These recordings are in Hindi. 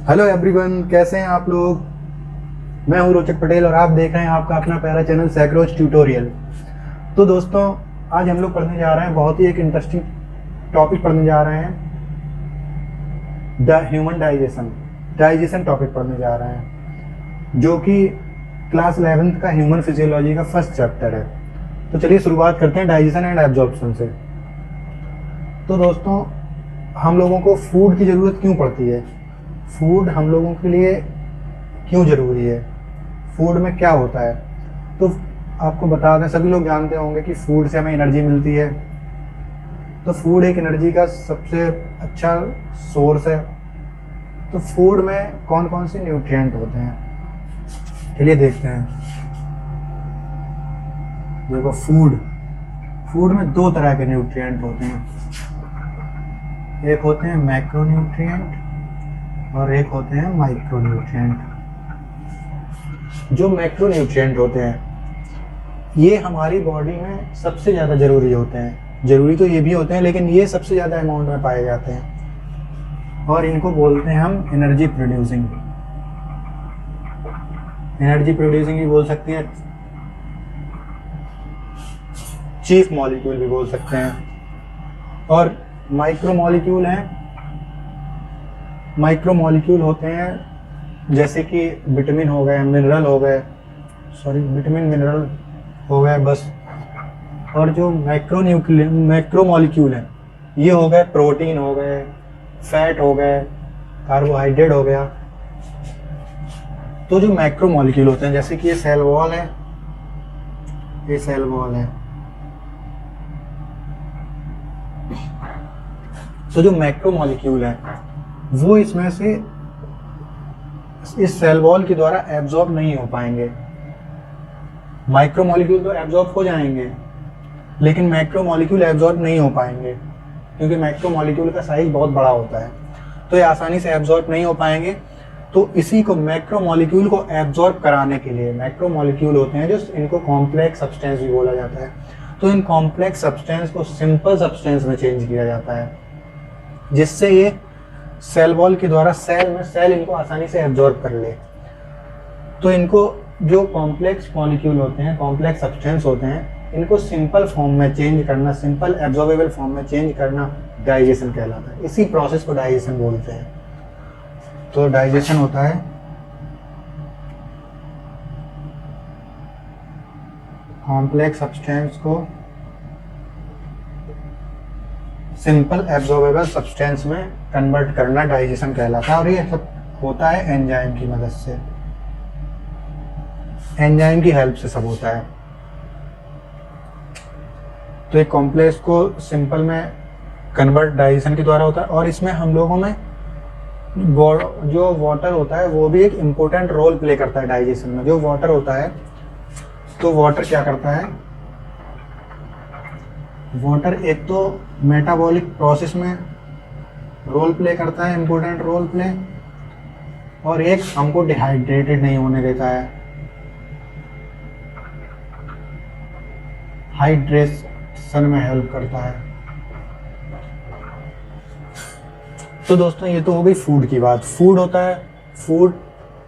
हेलो एवरीवन, कैसे हैं आप लोग। मैं हूं रोचक पटेल और आप देख रहे हैं आपका अपना प्यारा चैनल सैक्रोज ट्यूटोरियल। तो दोस्तों, आज हम लोग पढ़ने जा रहे हैं बहुत ही एक इंटरेस्टिंग टॉपिक पढ़ने जा रहे हैं। द ह्यूमन डाइजेशन टॉपिक पढ़ने जा रहे हैं, जो कि क्लास 11th का ह्यूमन फिजियोलॉजी का फर्स्ट चैप्टर है। तो चलिए शुरुआत करते हैं डाइजेशन एंड एब्जॉर्प्शन से। तो दोस्तों, हम लोगों को फूड की ज़रूरत क्यों पड़ती है, फूड हम लोगों के लिए क्यों ज़रूरी है, फूड में क्या होता है। तो आपको बता दें, सभी लोग जानते होंगे कि फूड से हमें एनर्जी मिलती है। तो फूड एक एनर्जी का सबसे अच्छा सोर्स है। तो फूड में कौन कौन से न्यूट्रिएंट होते हैं, चलिए देखते हैं। देखो, फूड में दो तरह के न्यूट्रिएंट होते हैं। एक होते हैं मैक्रो न्यूट्रिएंट और एक होते हैं माइक्रो न्यूट्रिएंट। जो मैक्रो न्यूट्रिएंट होते हैं, ये हमारी बॉडी में सबसे ज़्यादा ज़रूरी होते हैं। ज़रूरी तो ये भी होते हैं, लेकिन ये सबसे ज़्यादा अमाउंट में पाए जाते हैं और इनको बोलते हैं हम एनर्जी प्रोड्यूसिंग भी बोल सकते हैं, चीफ मॉलिक्यूल भी बोल सकते हैं। और माइक्रो मॉलिक्यूल होते हैं जैसे कि विटामिन हो गए, मिनरल हो गए बस। और जो मैक्रो मॉलिक्यूल हैं, ये हो गए प्रोटीन हो गए, फैट हो गए, कार्बोहाइड्रेट हो गया। तो जो मैक्रो मॉलिक्यूल होते हैं, जैसे कि ये सेल वॉल है, तो जो मैक्रो मॉलिक्यूल है वो इसमें से इस सेल वॉल के द्वारा एब्जॉर्ब नहीं हो पाएंगे। माइक्रो मॉलिक्यूल तो एब्जॉर्ब हो जाएंगे, लेकिन मैक्रो मॉलिक्यूल एब्जॉर्ब नहीं हो पाएंगे, क्योंकि मैक्रो मॉलिक्यूल का साइज बहुत बड़ा होता है, तो ये आसानी से एब्जॉर्ब नहीं हो पाएंगे। तो इसी को मैक्रो मॉलिक्यूल को एब्जॉर्ब कराने के लिए, मैक्रो मॉलिक्यूल होते हैं जो इनको कॉम्प्लेक्स सब्सटेंस भी बोला जाता है, तो इन कॉम्प्लेक्स सब्सटेंस को सिंपल सब्सटेंस में चेंज किया जाता है, जिससे ये सेल वॉल के द्वारा सेल इनको आसानी से एब्जॉर्ब कर ले। तो इनको जो कॉम्प्लेक्स मॉलिक्यूल होते हैं, कॉम्प्लेक्स सब्सटेंस होते हैं, इनको सिंपल फॉर्म में चेंज करना, सिंपल एब्जॉर्बेबल फॉर्म में चेंज करना डाइजेशन कहलाता है। इसी प्रोसेस को डाइजेशन बोलते हैं। तो डाइजेशन होता है कॉम्प्लेक्स सब्सटेंस को सिंपल एब्जॉर्बेबल सब्सटेंस में कन्वर्ट करना डाइजेशन कहलाता है। और ये सब होता है एंजाइम की मदद से, एंजाइम की हेल्प से सब होता है। तो एक कॉम्प्लेक्स को सिंपल में कन्वर्ट डाइजेशन के द्वारा होता है। और इसमें हम लोगों में जो वाटर होता है वो भी एक इम्पोर्टेंट रोल प्ले करता है डाइजेशन में। जो वाटर होता है, तो वाटर क्या करता है, वाटर एक तो मेटाबॉलिक प्रोसेस में रोल प्ले करता है, इम्पोर्टेंट रोल प्ले, और एक हमको डिहाइड्रेटेड नहीं होने देता है, हाइड्रेशन में हेल्प करता है। तो दोस्तों, ये तो हो गई फूड की बात। फूड होता है, फूड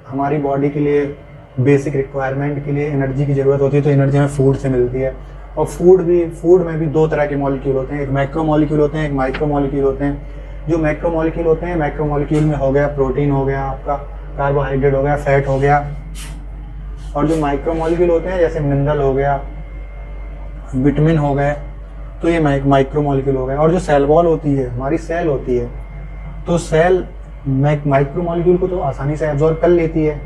हमारी बॉडी के लिए बेसिक रिक्वायरमेंट के लिए एनर्जी की ज़रूरत होती है, तो एनर्जी हमें फूड से मिलती है। और फूड में भी दो तरह के मॉलिक्यूल होते हैं, एक मैक्रो मॉलिक्यूल होते हैं, एक माइक्रो मॉलिक्यूल होते हैं। जो मैक्रो मॉलिक्यूल होते हैं, मैक्रो मॉलिक्यूल में हो गया प्रोटीन, हो गया आपका कार्बोहाइड्रेट, हो गया फैट, हो गया। और जो माइक्रो मॉलिक्यूल होते हैं, जैसे मिनरल हो गया, विटामिन हो गए, तो ये माइक्रो मॉलिक्यूल हो गए। और जो सेल वॉल होती है, हमारी सेल होती है, तो सेल माइक्रो मॉलिक्यूल को तो आसानी से एब्जॉर्ब कर लेती है,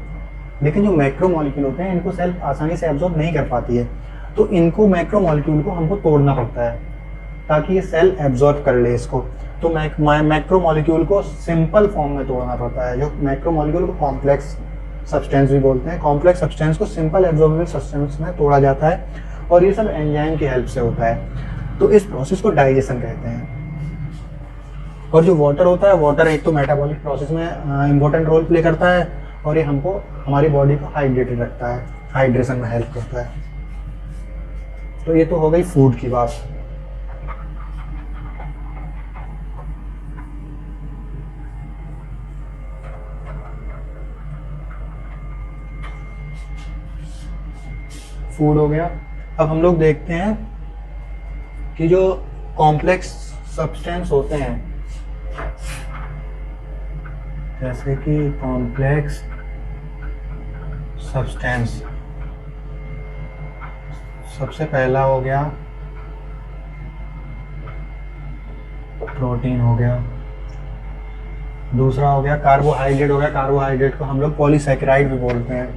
लेकिन जो मैक्रो मॉलिक्यूल होते हैं, इनको सेल आसानी से एब्जॉर्ब नहीं कर पाती है। तो इनको मैक्रो मॉलिक्यूल को हमको तोड़ना पड़ता है ताकि ये सेल एब्जॉर्ब कर ले इसको। तो मैक्रो मॉलिक्यूल को सिंपल फॉर्म में तोड़ना पड़ता है। जो मैक्रो मॉलिक्यूल को कॉम्प्लेक्स सब्सटेंस भी बोलते हैं, कॉम्प्लेक्स सब्सटेंस को सिंपल एब्जॉर्बेबल सब्सटेंस में तोड़ा जाता है, और ये सब एंजाइम की हेल्प से होता है। तो इस प्रोसेस को डाइजेशन कहते हैं। और जो वाटर होता है, वाटर एक तो मेटाबॉलिक प्रोसेस में इम्पोर्टेंट रोल प्ले करता है, और ये हमको हमारी बॉडी को हाइड्रेटेड रखता है, हाइड्रेशन में हेल्प करता है। तो ये तो हो गई फूड की बात। फूड हो गया। अब हम लोग देखते हैं कि जो कॉम्प्लेक्स सब्सटेंस होते हैं, जैसे कि कॉम्प्लेक्स सब्सटेंस, सबसे पहला हो गया प्रोटीन हो गया, दूसरा हो गया कार्बोहाइड्रेट हो गया। कार्बोहाइड्रेट को हम लोग पॉलीसैकेराइड भी बोलते हैं,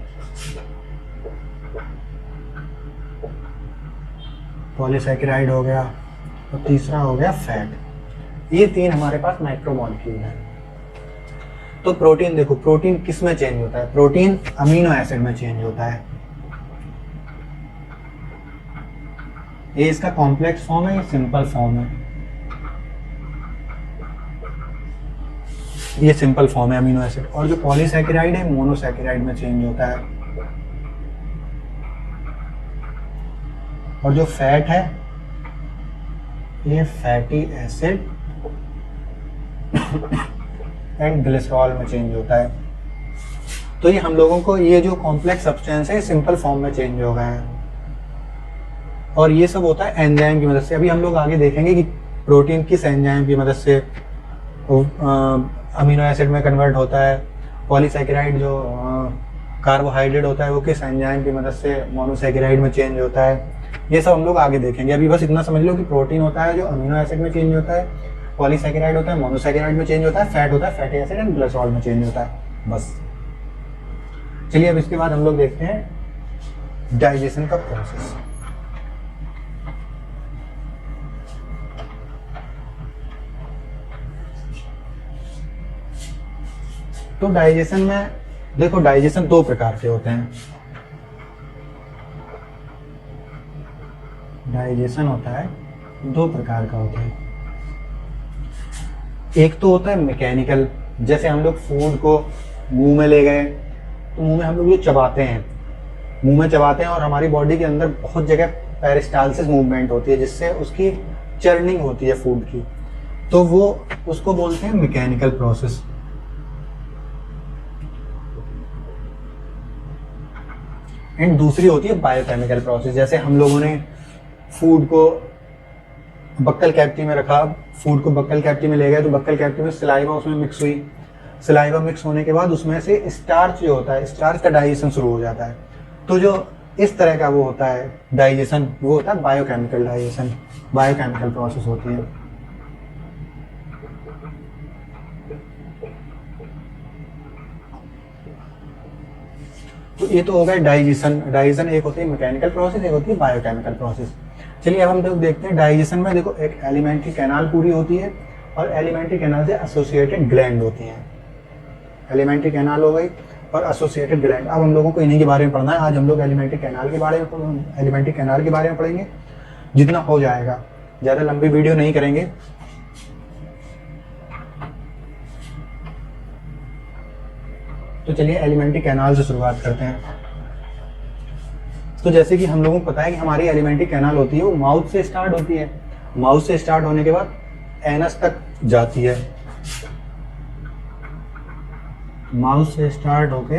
पॉलीसैकेराइड हो गया। और तीसरा हो गया फैट। ये तीन हमारे पास मैक्रोमोलेक्यूल है। तो प्रोटीन देखो, प्रोटीन किस में चेंज होता है? प्रोटीन अमीनो एसिड में चेंज होता है। ये इसका कॉम्प्लेक्स फॉर्म है, ये सिंपल फॉर्म है। ये सिंपल फॉर्म है अमीनो एसिड। और जो पॉलीसैकेराइड है मोनोसैकेराइड में चेंज होता है। और जो फैट है ये फैटी एसिड एंड ग्लिसरॉल में चेंज होता है। तो ये हम लोगों को ये जो कॉम्प्लेक्स सब्सटेंस है सिंपल फॉर्म में चेंज हो गए हैं। और ये सब होता है एंजाइम की मदद से। अभी हम लोग आगे देखेंगे कि प्रोटीन किस एंजाइम की मदद से अमीनो एसिड में कन्वर्ट होता है, पॉलीसैकेराइड जो कार्बोहाइड्रेट होता है वो किस एंजाइम की मदद से मोनोसैकेराइड में चेंज होता है। ये सब हम लोग आगे देखेंगे। अभी बस इतना समझ लो कि प्रोटीन होता है जो अमीनो एसिड में चेंज होता है, पॉलीसैकेराइड होता है मोनोसैकेराइड में चेंज होता है, फैट होता है फैटी एसिड एंड ग्लिसरॉल में चेंज होता है। बस चलिए अब इसके बाद हम लोग देखते हैं डाइजेशन का प्रोसेस। तो डाइजेशन में देखो, डाइजेशन दो प्रकार के होते हैं। डाइजेशन होता है दो प्रकार का होता है। एक तो होता है मैकेनिकल, जैसे हम लोग फूड को मुंह में ले गए तो मुंह में हम लोग जो चबाते हैं, मुंह में चबाते हैं और हमारी बॉडी के अंदर बहुत जगह पेरिस्टाल्सिस मूवमेंट होती है जिससे उसकी चर्निंग होती है फूड की, तो वो उसको बोलते हैं मैकेनिकल प्रोसेस। एंड दूसरी होती है बायोकेमिकल प्रोसेस। जैसे हम लोगों ने फूड को बक्कल कैविटी में रखा, फूड को बक्कल कैविटी में ले गए तो बक्कल कैविटी में सलाइवा उसमें मिक्स हुई, सलाइवा मिक्स होने के बाद उसमें से स्टार्च जो होता है, स्टार्च का डाइजेशन शुरू हो जाता है। तो जो इस तरह का वो होता है डाइजेशन, वो होता है बायोकेमिकल डाइजेशन, बायोकेमिकल प्रोसेस होती है। तो ये तो हो गया डाइजेशन। डाइजेशन एक होती है मैकेनिकल प्रोसेस, एक होती है बायोकेमिकल प्रोसेस। चलिए अब हम लोग देखते हैं डाइजेशन में। देखो एक एलिमेंट्री कैनाल पूरी होती है और एलिमेंट्री कैनाल से एसोसिएटेड ग्लैंड होती हैं। एलिमेंट्री कैनाल हो गई और एसोसिएटेड ग्लैंड। अब हम लोगों को इन्हीं के बारे में पढ़ना है। आज हम लोग एलिमेंट्री कैनाल के बारे में पढ़ेंगे, जितना हो जाएगा, ज़्यादा लंबी वीडियो नहीं करेंगे। तो चलिए एलिमेंट्री कैनाल से शुरुआत करते हैं। तो जैसे कि हम लोगों को पता है कि हमारी एलिमेंट्री कैनाल होती है वो माउथ से स्टार्ट होती है। माउथ से स्टार्ट होने के बाद एनस तक जाती है। माउथ से स्टार्ट होके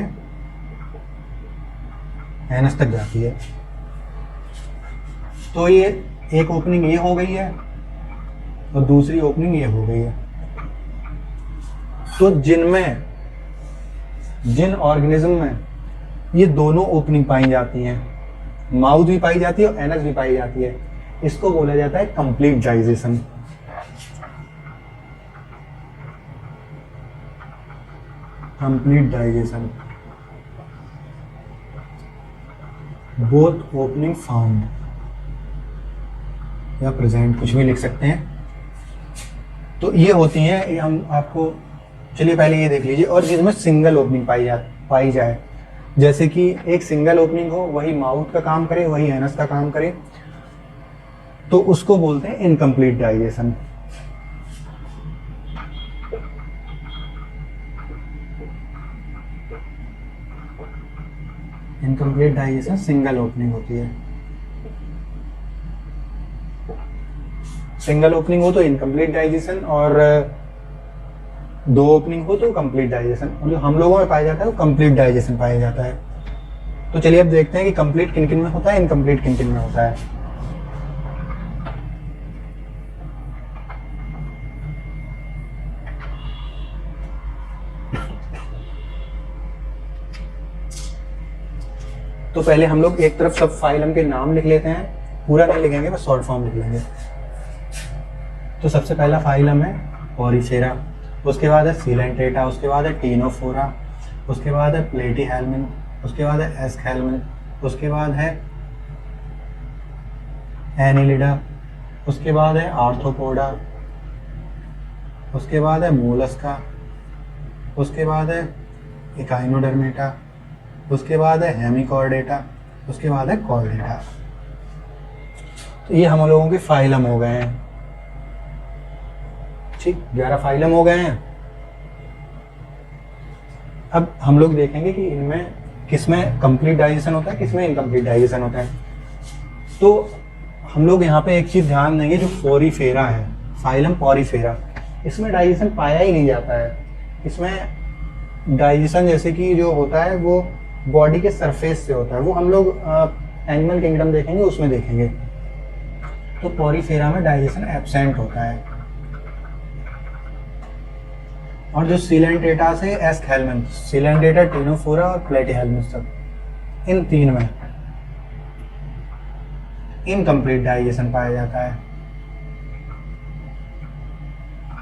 एनस तक जाती है। तो ये एक ओपनिंग ये हो गई है और दूसरी ओपनिंग ये हो गई है। तो जिन ऑर्गेनिज्म में ये दोनों ओपनिंग पाई जाती हैं, माउथ भी पाई जाती है और एनस भी पाई जाती है, इसको बोला जाता है complete digestion. Complete digestion. Both opening found या प्रेजेंट, कुछ भी लिख सकते हैं। तो ये होती हैं, ये हम आपको, चलिए पहले ये देख लीजिए। और जिसमें सिंगल ओपनिंग पाई जाए, जैसे कि एक सिंगल ओपनिंग हो, वही माउथ का काम करे, वही एनस का काम करे, तो उसको बोलते हैं incomplete digestion. Incomplete digestion single opening होती है। सिंगल ओपनिंग हो तो इनकम्प्लीट डाइजेशन और दो ओपनिंग हो तो कंप्लीट डाइजेशन। और जो हम लोगों में पाया जाता है वो कंप्लीट डाइजेशन पाया जाता है। तो चलिए अब देखते हैं कि कंप्लीट किन किन में होता है, इनकम्प्लीट किन किन में होता है। तो पहले हम लोग एक तरफ सब फाइलम के नाम लिख लेते हैं, पूरा नहीं लिखेंगे, बस शॉर्ट फॉर्म लिख लेंगे। तो सबसे पहला फाइलम है पॉरीफेरा, उसके बाद है सीलेंट्रेटा, उसके बाद है टीनोफोरा, उसके बाद है प्लेटीहेल्मिन, उसके बाद है एस्केल्मिन, उसके बाद है एनिलिडा, उसके बाद है आर्थ्रोपोडा, उसके बाद है मोलस्का, उसके बाद है इकाइनोडर्मेटा, उसके बाद है हेमिकॉर्डेटा, उसके बाद है कॉर्डेटा। तो ये हम लोगों के फाइलम हो गए हैं। ठीक, 11 फाइलम हो गए हैं। अब हम लोग देखेंगे कि इनमें किसमें कंप्लीट डाइजेशन होता है, किसमें इनकम्प्लीट डाइजेशन होता है। तो हम लोग यहाँ पे एक चीज ध्यान देंगे, जो पॉरीफेरा है, फाइलम पॉरीफेरा, इसमें डाइजेशन पाया ही नहीं जाता है। इसमें डाइजेशन जैसे कि जो होता है वो बॉडी के सरफेस से होता है, वो हम लोग एनिमल किंगडम देखेंगे, उसमें देखेंगे। तो पॉरीफेरा में डाइजेशन एब्सेंट होता है। और जो सीलेंट्रेटा से एस्केल्मिन, सीलेंट्रेटा, टीनोफोरा और प्लेटीहेल्मिन, सब इन तीन में इनकम्प्लीट डाइजेशन पाया जाता है,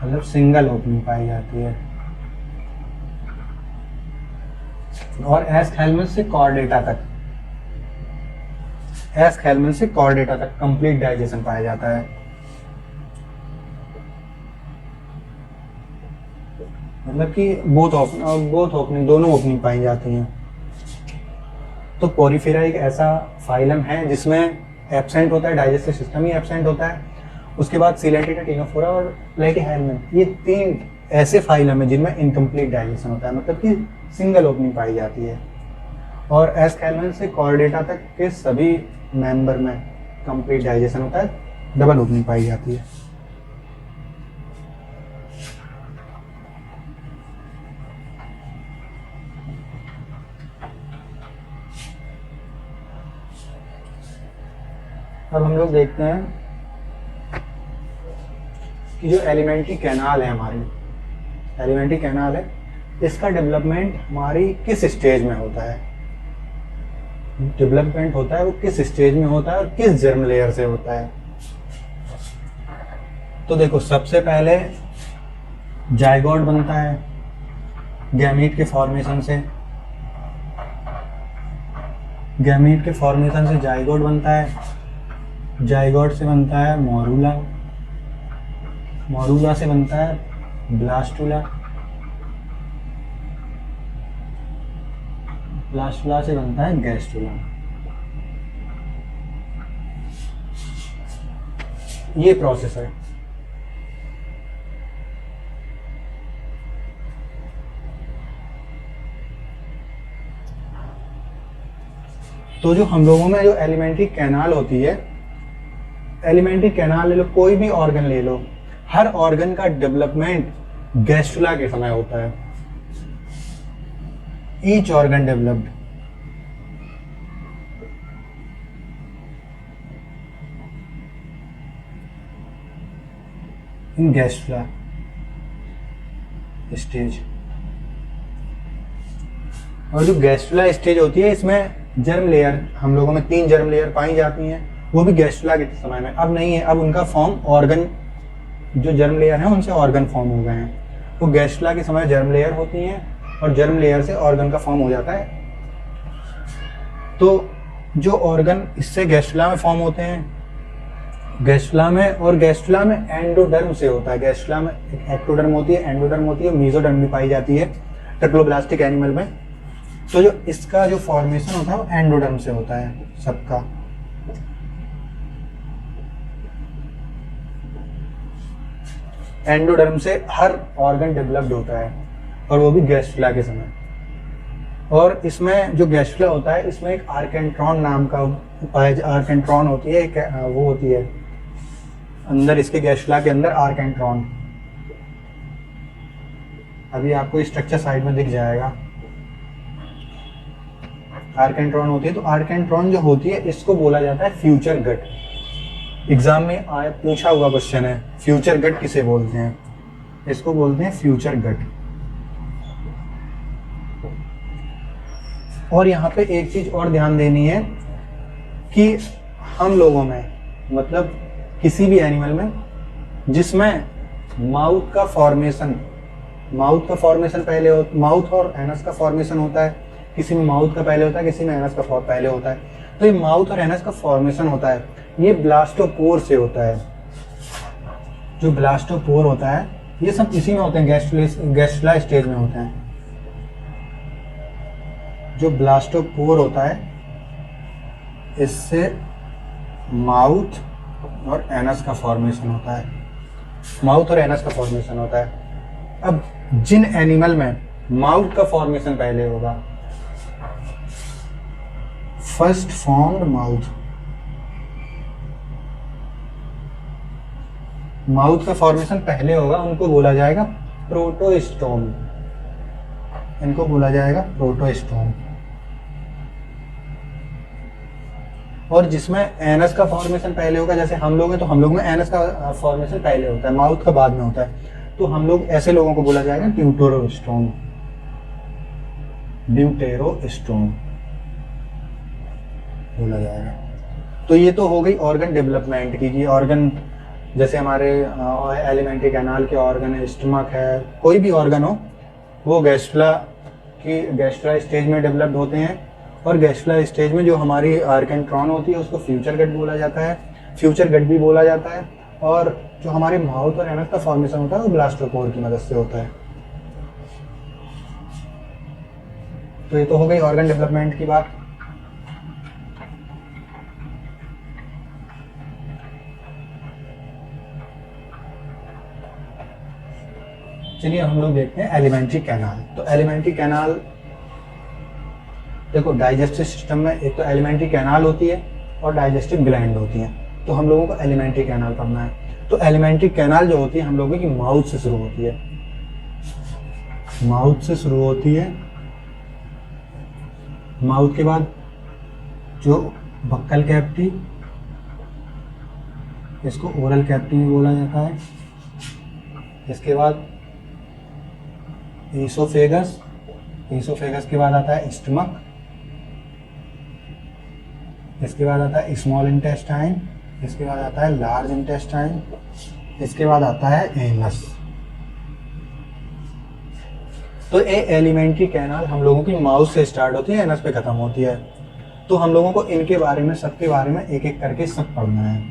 मतलब सिंगल ओपनिंग पाई जाती है। और एस्केल्मिन से कॉर्डेटा तक, एस्केल्मिन से कॉर्डेटा तक कंप्लीट डाइजेशन पाया जाता है। मतलब कि बोथ ओपनिंग, दोनों ओपनिंग पाई जाती हैं। तो पॉरीफेरा एक ऐसा फाइलम है जिसमें एब्सेंट होता है, डाइजेस्टिव सिस्टम ही एब्सेंट होता है। उसके बाद सीलेंट्रेटा, टीनोफोरा और प्लेटीहेल्मिन, ये 3 ऐसे फाइलम है जिनमें इनकम्प्लीट डाइजेशन होता है, मतलब कि सिंगल ओपनिंग पाई जाती है। और एस्केल्मिन से कॉर्डेटा तक के सभी मेंबर में कंप्लीट डाइजेशन होता है, डबल ओपनिंग पाई जाती है। अब हम लोग देखते हैं कि जो एलिमेंट्री कैनाल है, हमारी एलिमेंट्री कैनाल है, इसका डेवलपमेंट हमारी किस स्टेज में होता है, डेवलपमेंट होता है वो किस स्टेज में होता है और किस जर्म लेयर से होता है। तो देखो, सबसे पहले जाइगोट बनता है गैमीट के फॉर्मेशन से, गैमीट के फॉर्मेशन से जाइगोट बनता है, जाइगोट से बनता है मोरूला, मोरूला से बनता है ब्लास्टुला, ब्लास्टुला से बनता है गैस्टुला। ये प्रोसेस है। तो जो हम लोगों में जो एलिमेंट्री कैनाल होती है, एलिमेंट्री कैनाल ले लो, कोई भी ऑर्गन ले लो, हर ऑर्गन का डेवलपमेंट गैस्टुला के समय होता है। Each organ developed in gastrula stage. और जो गैस्टुला स्टेज होती है, इसमें जर्म लेयर, हम लोगों में 3 जर्म लेयर पाई जाती हैं, वो भी गैस्टुला के समय में। अब नहीं है, अब उनका फॉर्म ऑर्गन, जो जर्म लेयर है उनसे ऑर्गन फॉर्म हो गए हैं। वो गैस्टुला के समय जर्म लेयर होती हैं और जर्म लेयर से ऑर्गन का फॉर्म हो जाता है। तो जो ऑर्गन इससे गैस्टुला में फॉर्म होते हैं, गैस्टुला में, और गैस्टुला में एंडोडर्म से होता है। गैस्टुला में एक एक्टोडर्म होती है, एंडोडर्म होती है, मेसोडर्म भी पाई जाती है ट्रिप्लोब्लास्टिक एनिमल में। तो जो इसका जो फॉर्मेशन होता है वो एंडोडर्म से होता है सबका। एंडोडर्म से हर ऑर्गन डेवलप्ड होता है, और वो भी गैस्टुला के समय। और इसमें जो गैस्टुला होता है, इसमें एक आर्केंट्रॉन नाम का आर्केंट्रॉन होती है, एक वो होती है अंदर, इसके गैस्टुला के अंदर आर्केंट्रॉन। अभी आपको स्ट्रक्चर साइड में दिख जाएगा। आर्केंट्रॉन होती है। तो आर्केंट्रॉन जो होती है इसको बोला जाता है फ्यूचर गट। एग्जाम में आया पूछा हुआ क्वेश्चन है, फ्यूचर गट किसे बोलते हैं? इसको बोलते हैं फ्यूचर गट। और यहाँ पे एक चीज और ध्यान देनी है कि हम लोगों में, मतलब किसी भी एनिमल में जिसमें माउथ का फॉर्मेशन पहले हो, माउथ और एनस का फॉर्मेशन होता है, किसी में माउथ का पहले होता है, किसी में एनस का पहले होता है। तो ये माउथ और एनस का फॉर्मेशन होता है, ये ब्लास्टोपोर से होता है। जो ब्लास्टोपोर होता है ये सब इसी में होते हैं, गैस्ट्रुला स्टेज में होते हैं। जो ब्लास्टोपोर होता है इससे माउथ और एनस का फॉर्मेशन होता है, माउथ और एनस का फॉर्मेशन होता है। अब जिन एनिमल में माउथ का फॉर्मेशन पहले होगा, फर्स्ट फॉर्म्ड माउथ का फॉर्मेशन पहले होगा, उनको बोला जाएगा प्रोटोस्टोम। इनको बोला जाएगा प्रोटोस्टोम। और जिसमें एनस का फॉर्मेशन पहले होगा, जैसे हम लोग हैं तो हम लोग में एनस का फॉर्मेशन पहले होता है, माउथ का बाद में होता है, तो हम लोग ऐसे लोगों को बोला जाएगा ड्यूटेरोस्टोम। ड्यूटेरोस्टोम बोला जाएगा। तो ये तो हो गई ऑर्गन डेवलपमेंट की, कि ऑर्गन जैसे हमारे एलिमेंट्री कैनाल के ऑर्गन, स्टमक है, कोई भी ऑर्गन हो वो गैस्ट्रा स्टेज में डेवलप्ड होते हैं। और गैस्ट्रुला स्टेज में जो हमारी आर्केंट्रॉन होती है उसको फ्यूचर गट बोला जाता है, फ्यूचर गट भी बोला जाता है। और जो हमारे माउथ और एनस का फॉर्मेशन होता है वो ब्लास्टोपोर की मदद से होता है। तो ये तो हो गई ऑर्गन डेवलपमेंट की बात। चलिए हम लोग देखते हैं एलिमेंट्री कैनाल। तो एलिमेंट्री कैनाल देखो, डाइजेस्टिव सिस्टम में एक तो एलिमेंट्री कैनाल होती है और डाइजेस्टिव ग्लैंड होती है। तो हम लोगों को एलिमेंट्री कैनाल पढ़ना है। तो एलिमेंट्री कैनाल जो होती है हम लोगों की माउथ से शुरू होती है, माउथ से शुरू होती है। माउथ के बाद जो बक्कल कैविटी, इसको ओरल कैविटी भी बोला जाता है। इसके बाद ईसोफेगस, ईसोफेगस के बाद आता है स्टमक, इसके बाद आता है स्मॉल इंटेस्टाइन, इसके बाद आता है लार्ज इंटेस्टाइन, इसके बाद आता है एनस। तो ये एलिमेंट्री कैनाल हम लोगों की माउथ से स्टार्ट होती है, एनस पे खत्म होती है। तो हम लोगों को इनके बारे में, सबके बारे में एक एक करके सब पढ़ना है।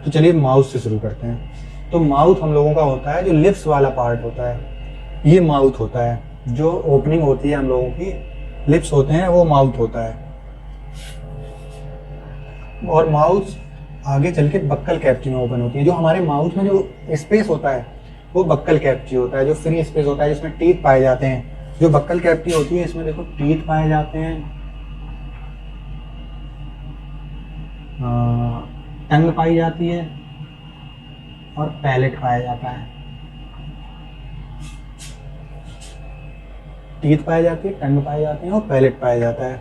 तो चलिए माउथ से शुरू करते हैं। तो माउथ हम लोगों का होता है जो लिप्स वाला पार्ट होता है, ये माउथ होता है। जो ओपनिंग होती है हम लोगों की, लिप्स होते हैं, वो माउथ होता है। और माउथ आगे चल के बक्कल कैविटी में ओपन होती है। जो हमारे माउथ में जो स्पेस होता है वो बक्कल कैविटी होता है, जो फ्री स्पेस होता है जिसमें टीथ पाए जाते हैं। जो बक्कल कैविटी होती है इसमें देखो टीथ पाए जाते हैं, टंग पाई जाती है और पैलेट पाया जाता है। टीथ पाई जाती है, टंग पाए जाते हैं और पैलेट पाया जाता है।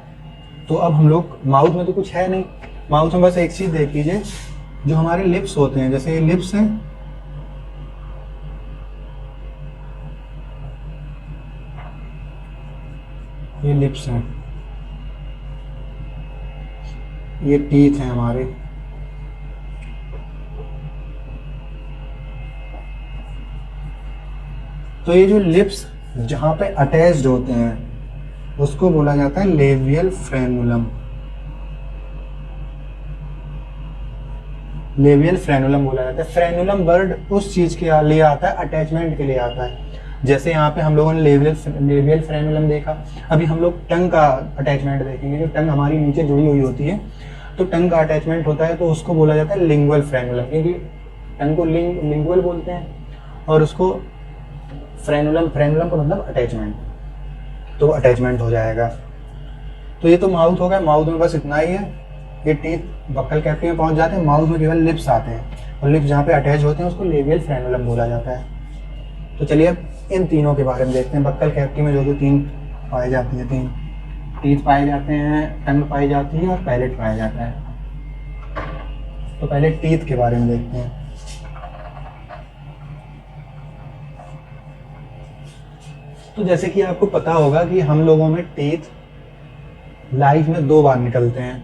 तो अब हम लोग माउथ में तो कुछ है नहीं, माउथ में बस एक चीज देख लीजिए, जो हमारे लिप्स होते हैं, जैसे ये लिप्स हैं, ये लिप्स हैं, ये टीथ हैं हमारे। तो ये जो लिप्स जहां पे अटैच्ड होते हैं उसको बोला जाता है लेबियल फ्रेनुलम। लेबियल फ्रेनुलम बोला जाता है। फ्रेनुलम वर्ड उस चीज के लिए आता है, अटैचमेंट के लिए आता है। जैसे यहाँ पे हम लोगों ने लेबियल फ्रेनुलम देखा, अभी हम लोग टंग का अटैचमेंट देखेंगे। जो टंग हमारी नीचे जुड़ी हुई होती है, तो टंग का अटैचमेंट होता है, तो उसको बोला जाता है लिंगुअल फ्रेनुलम, क्योंकि टंग को लिंगुअल बोलते हैं और उसको फ्रेनुलम का मतलब अटैचमेंट, तो अटैचमेंट हो जाएगा। तो ये तो माउथ हो गया। माउथ में बस इतना ही है, ये टीथ बक्कल कैविटी में पहुंच जाते हैं, माउथ में केवल लिप्स आते हैं और लिप्स जहाँ पे अटैच होते हैं उसको लेबियल फ्रेनुलम बोला जाता है। तो चलिए अब इन तीनों के बारे में देखते हैं। बक्कल कैविटी में जो तीन पाई जाती है, तीन टीथ पाए जाते हैं, टंग पाई जाती है और पैलेट पाया जाता है। तो पहले टीथ के बारे में देखते हैं। तो जैसे कि आपको पता होगा कि हम लोगों में टीथ लाइफ में 2 बार निकलते हैं।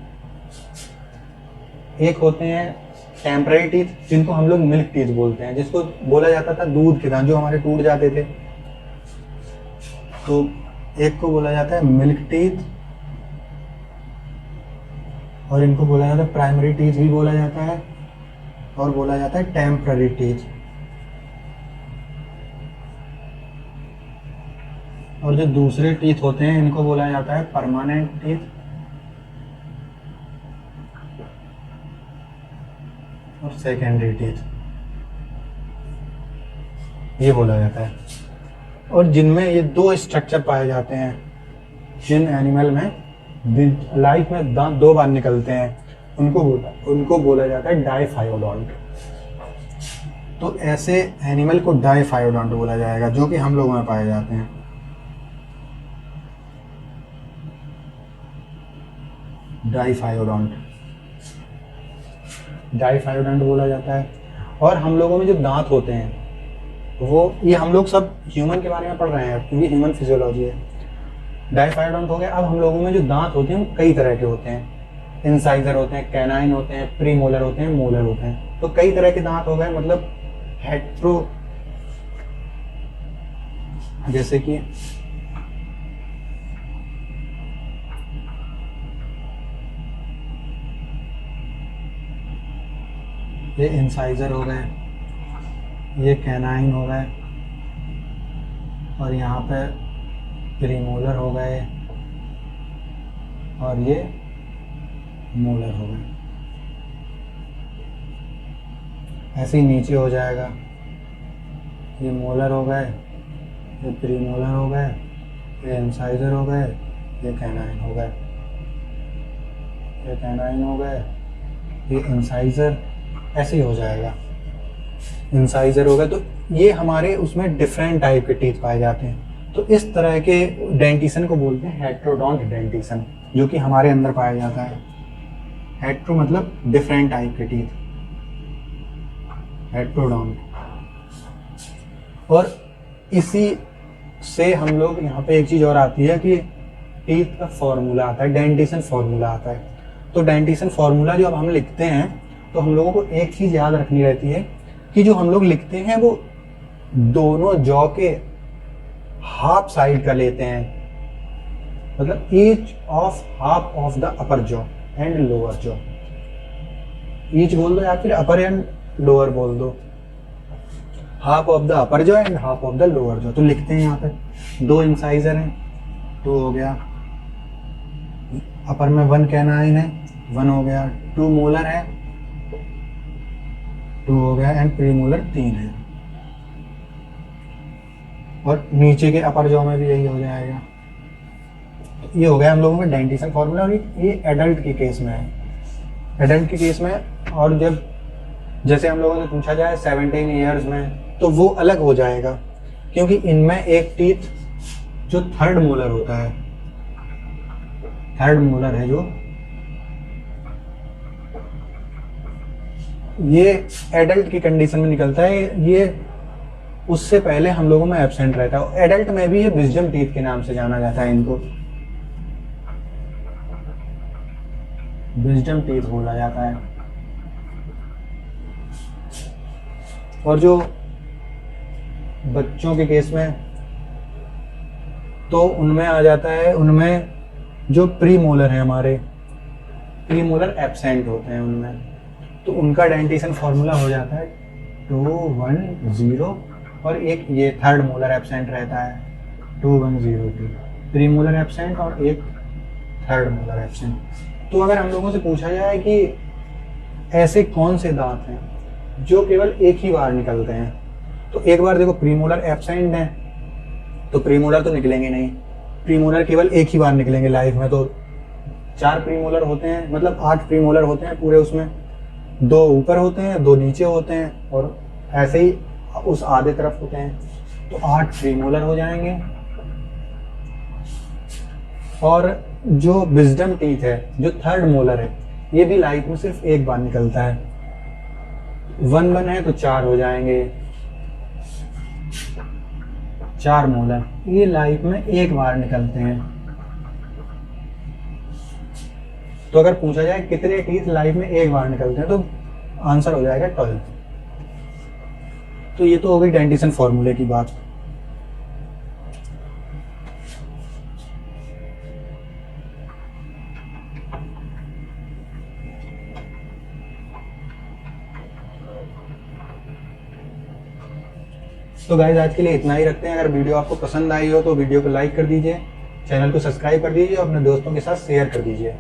एक होते हैं टेम्पररी टीथ, जिनको हम लोग मिल्क टीथ बोलते हैं, जिसको बोला जाता था दूध के दांत जो हमारे टूट जाते थे। तो एक को बोला जाता है मिल्क टीथ, और इनको बोला जाता है प्राइमरी टीथ भी बोला जाता है, और बोला जाता है टेम्पररी टीथ। और जो दूसरे टीथ होते हैं इनको बोला जाता है परमानेंट टीथ, और सेकेंडरी टीथ ये बोला जाता है। और जिनमें ये 2 स्ट्रक्चर पाए जाते हैं, जिन एनिमल में लाइफ में दांत 2 बार निकलते हैं, उनको बोला जाता है डाइफायोडोंट। तो ऐसे एनिमल को डाइफायोडोंट बोला जाएगा, जो कि हम लोगों में पाए जाते हैं। डाइफायोडोंट बोला जाता है। और हम लोगों में जो दांत होते हैं वो, ये हम लोग सब ह्यूमन के बारे में पढ़ रहे हैं क्योंकि ह्यूमन फिजियोलॉजी है। डाइफायोडोंट हो गया। अब हम लोगों में जो दांत होते हैं वो कई तरह के होते हैं। इंसाइजर होते हैं, कैनाइन होते हैं, प्रीमोलर होते हैं, मोलर होते हैं। तो कई तरह के दांत हो गए, मतलब हेट्रो, जैसे कि ये इंसाइजर हो गए, ये कैनाइन हो गए, और यहाँ पे प्रीमोलर हो गए, और ये मोलर हो गए। ऐसे ही नीचे हो जाएगा, ये मोलर हो गए, ये प्रीमोलर हो गए, ये इंसाइजर हो गए, ये कैनाइन हो गए, ये कैनाइन हो गए, ये इंसाइजर, ऐसे ही हो जाएगा। इंसाइजर हो गए। तो ये हमारे उसमें डिफरेंट टाइप के टीथ पाए जाते हैं। तो इस तरह के डेंटिशन को बोलते हैं हेट्रोडोंट डेंटिशन, जो कि हमारे अंदर पाया जाता है। हेट्रो मतलब डिफरेंट टाइप के टीथ, हेट्रोडोंट। और इसी से हम लोग यहाँ पे एक चीज और आती है कि टीथ का फॉर्मूला आता है, डेंटिशन फॉर्मूला आता है। तो डेंटिशन फॉर्मूला जो अब हम लिखते हैं, तो हम लोगों को एक चीज याद रखनी रहती है कि जो हम लोग लिखते हैं वो दोनों जॉ के हाफ साइड का लेते हैं, मतलब each of half of the upper jaw and lower jaw. Each बोल दो या फिर अपर एंड लोअर बोल दो। Half of the upper jaw and half of the lower jaw. तो लिखते हैं यहाँ पे 2 इंसाइजर हैं, 2 हो गया, अपर में 1 कैनाइन है, 1 हो गया, 2 मोलर है, 2 हो गया, एंड प्रीमोलर 3 है। और नीचे के अपर जॉ में भी यही हो जाएगा। तो ये हो गया हम लोगों का डेंटिशन फॉर्मूला। और ये एडल्ट के केस में है, एडल्ट के केस में। और जब जैसे हम लोगों से पूछा जाए 17 ईयर्स में, तो वो अलग हो जाएगा, क्योंकि इनमें एक टीथ जो 3rd मोलर होता है, 3rd मोलर है जो, ये एडल्ट की कंडीशन में निकलता है। ये उससे पहले हम लोगों में एब्सेंट रहता है। एडल्ट में भी ये विजडम टीथ के नाम से जाना जाता है, इनको विजडम टीथ बोला जाता है। और जो बच्चों के केस में, तो उनमें आ जाता है, उनमें जो प्री मोलर है हमारे, प्री मोलर एब्सेंट होते हैं उनमें, तो उनका डेंटिशन फॉर्मूला हो जाता है 2 1 0, और एक ये 3rd मोलर एब्सेंट रहता है 2 1 0 2, प्री मोलर एब्सेंट और एक 3rd मोलर एब्सेंट। तो अगर हम लोगों से पूछा जाए कि ऐसे कौन से दांत हैं जो केवल एक ही बार निकलते हैं, तो एक बार देखो प्रीमोलर एब्सेंट है, तो प्रीमोलर तो निकलेंगे नहीं, प्रीमोलर केवल एक ही बार निकलेंगे लाइफ में। तो 4 प्रीमोलर होते हैं, मतलब 8 प्रीमोलर होते हैं पूरे, उसमें 2 ऊपर होते हैं, 2 नीचे होते हैं, और ऐसे ही उस आधे तरफ होते हैं, तो 8 प्रीमोलर हो जाएंगे। और जो विजडम टीथ है, जो थर्ड मोलर है, ये भी लाइफ में सिर्फ एक बार निकलता है। 1 1 है तो 4 हो जाएंगे, 4 मोलर ये लाइफ में एक बार निकलते हैं। तो अगर पूछा जाए कितने टीथ लाइफ में एक बार निकलते हैं तो आंसर हो जाएगा 12। तो ये तो हो गई डेंटिशन फॉर्मूले की बात। तो गाइस आज के लिए इतना ही रखते हैं। अगर वीडियो आपको पसंद आई हो तो वीडियो को लाइक कर दीजिए, चैनल को सब्सक्राइब कर दीजिए और अपने दोस्तों के साथ शेयर कर दीजिए।